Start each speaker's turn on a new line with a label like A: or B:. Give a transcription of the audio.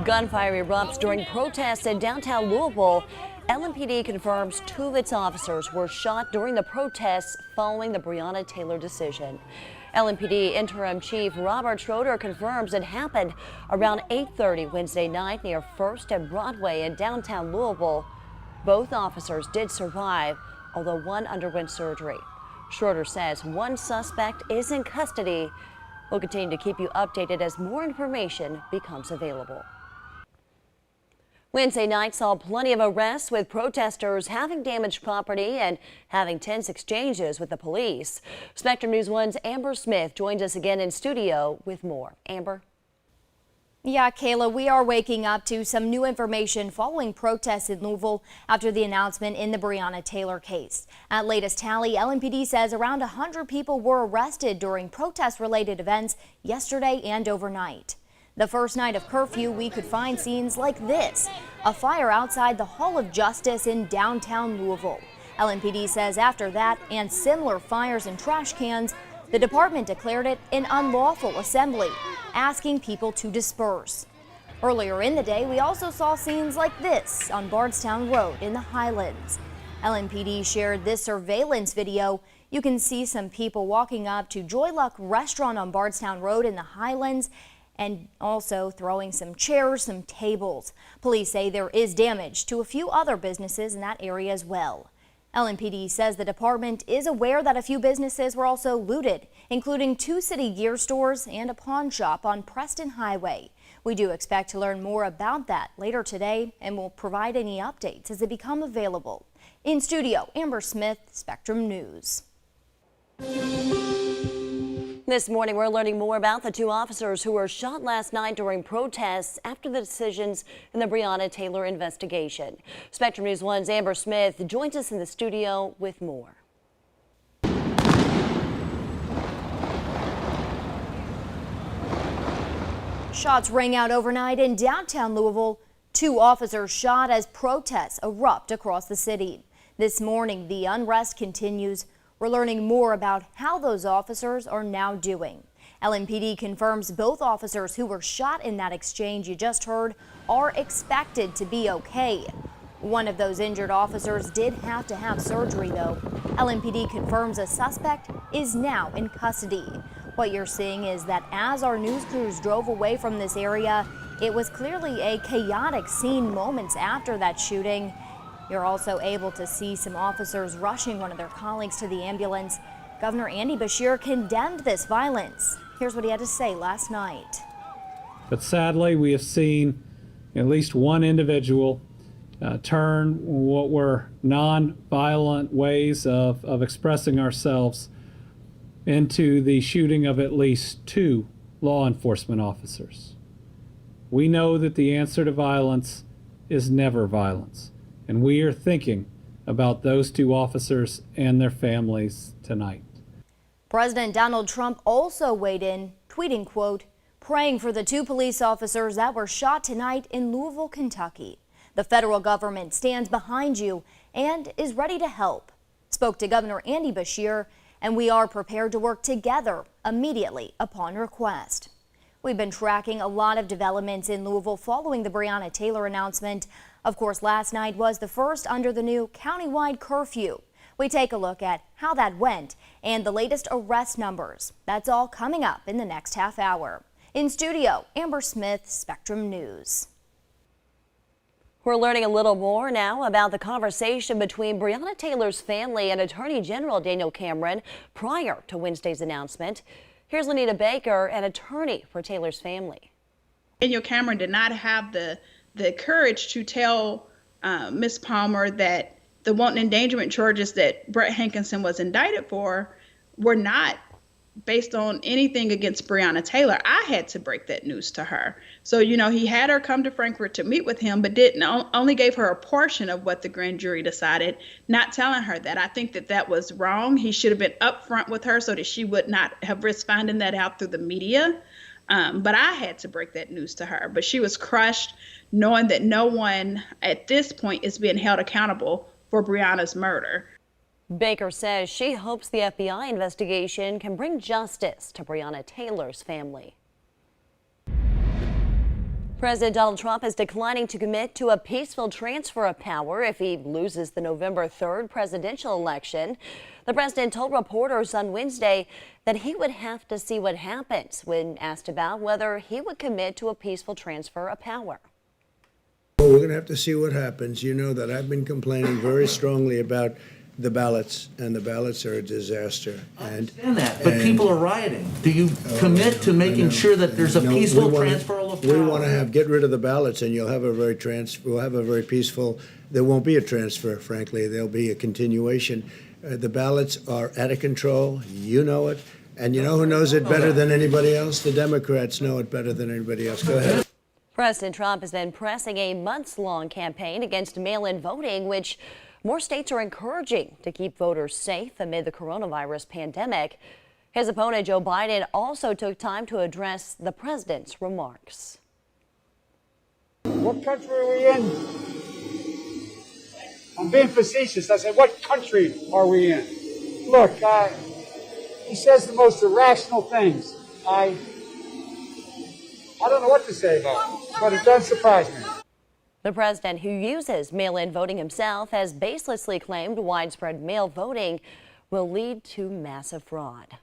A: Gunfire erupts during protests in downtown Louisville. LMPD confirms 2 of its officers were shot during the protests following the Breonna Taylor decision. LMPD Interim Chief Robert Schroeder confirms it happened around 8:30 Wednesday night near 1st and Broadway in downtown Louisville. Both officers did survive, although one underwent surgery. Schroeder says 1 suspect is in custody. We'll continue to keep you updated as more information becomes available. Wednesday night saw plenty of arrests, with protesters having damaged property and having tense exchanges with the police. Spectrum News 1's Amber Smith joins us again in studio with more. Amber?
B: Yeah, Kayla, we are waking up to some new information following protests in Louisville after the announcement in the Breonna Taylor case. At latest tally, LMPD says around 100 people were arrested during protest-related events yesterday and overnight. The first night of curfew, we could find scenes like this, a fire outside the Hall of Justice in downtown Louisville. LMPD says after that and similar fires and trash cans, the department declared it an unlawful assembly, asking people to disperse. Earlier in the day, we also saw scenes like this on Bardstown Road in the Highlands. LMPD shared this surveillance video. You can see some people walking up to Joy Luck Restaurant on Bardstown Road in the Highlands and also throwing some chairs, some tables. Police say there is damage to a few other businesses in that area as well. LMPD says the department is aware that a few businesses were also looted, including 2 city gear stores and a pawn shop on Preston Highway. We do expect to learn more about that later today and will provide any updates as they become available. In studio, Amber Smith, Spectrum News.
A: This morning, we're learning more about the 2 officers who were shot last night during protests after the decisions in the Breonna Taylor investigation. Spectrum News 1's Amber Smith joins us in the studio with more.
B: Shots rang out overnight in downtown Louisville. 2 officers shot as protests erupt across the city. This morning, the unrest continues. We're learning more about how those officers are now doing. LMPD confirms both officers who were shot in that exchange you just heard are expected to be okay. One of those injured officers did have to have surgery, though. LMPD confirms a suspect is now in custody. What you're seeing is that as our news crews drove away from this area, it was clearly a chaotic scene moments after that shooting. You're also able to see some officers rushing one of their colleagues to the ambulance. Governor Andy Beshear condemned this violence. Here's what he had to say last night.
C: But sadly, we have seen at least one individual turn what were non-violent ways of expressing ourselves into the shooting of at least 2 law enforcement officers. We know that the answer to violence is never violence. And we are thinking about those 2 officers and their families tonight.
B: President Donald Trump also weighed in, tweeting, quote, praying for the 2 police officers that were shot tonight in Louisville, Kentucky. The federal government stands behind you and is ready to help. Spoke to Governor Andy Beshear, and we are prepared to work together immediately upon request. We've been tracking a lot of developments in Louisville following the Breonna Taylor announcement. Of course, last night was the first under the new countywide curfew. We take a look at how that went and the latest arrest numbers. That's all coming up in the next half hour. In studio, Amber Smith, Spectrum News.
A: We're learning a little more now about the conversation between Breonna Taylor's family and Attorney General Daniel Cameron prior to Wednesday's announcement. Here's Lanita Baker, an attorney for Taylor's family.
D: Daniel Cameron did not have the courage to tell Ms. Palmer that the wanton endangerment charges that Brett Hankinson was indicted for were not based on anything against Breonna Taylor. I had to break that news to her. So, he had her come to Frankfurt to meet with him, but only gave her a portion of what the grand jury decided, not telling her that. I think that was wrong. He should have been upfront with her so that she would not have risked finding that out through the media. But I had to break that news to her. But she was crushed, knowing that no one at this point is being held accountable for Breonna's murder.
A: Baker says she hopes the FBI investigation can bring justice to Breonna Taylor's family. President Donald Trump is declining to commit to a peaceful transfer of power if he loses the November 3rd presidential election. The president told reporters on Wednesday that he would have to see what happens when asked about whether he would commit to a peaceful transfer of power.
E: Well, we're going to have to see what happens. You know that I've been complaining very strongly about the ballots, and the ballots are a disaster.
F: I understand that, but people are rioting. Do you commit to making sure that there's a peaceful transfer of power?
E: We want to get rid of the ballots, and we'll have a very peaceful. There won't be a transfer, frankly. There'll be a continuation. The ballots are out of control. You know it, and you know who knows it better than anybody else? The Democrats know it better than anybody else. Go ahead.
A: President Trump has been pressing a months-long campaign against mail-in voting, which more states are encouraging to keep voters safe amid the coronavirus pandemic. His opponent, Joe Biden, also took time to address the president's remarks.
G: What country are we in? I'm being facetious. I said, what country are we in? Look, he says the most irrational things. I don't know what to say about it, but it does surprise me.
A: The president, who uses mail-in voting himself, has baselessly claimed widespread mail voting will lead to massive fraud.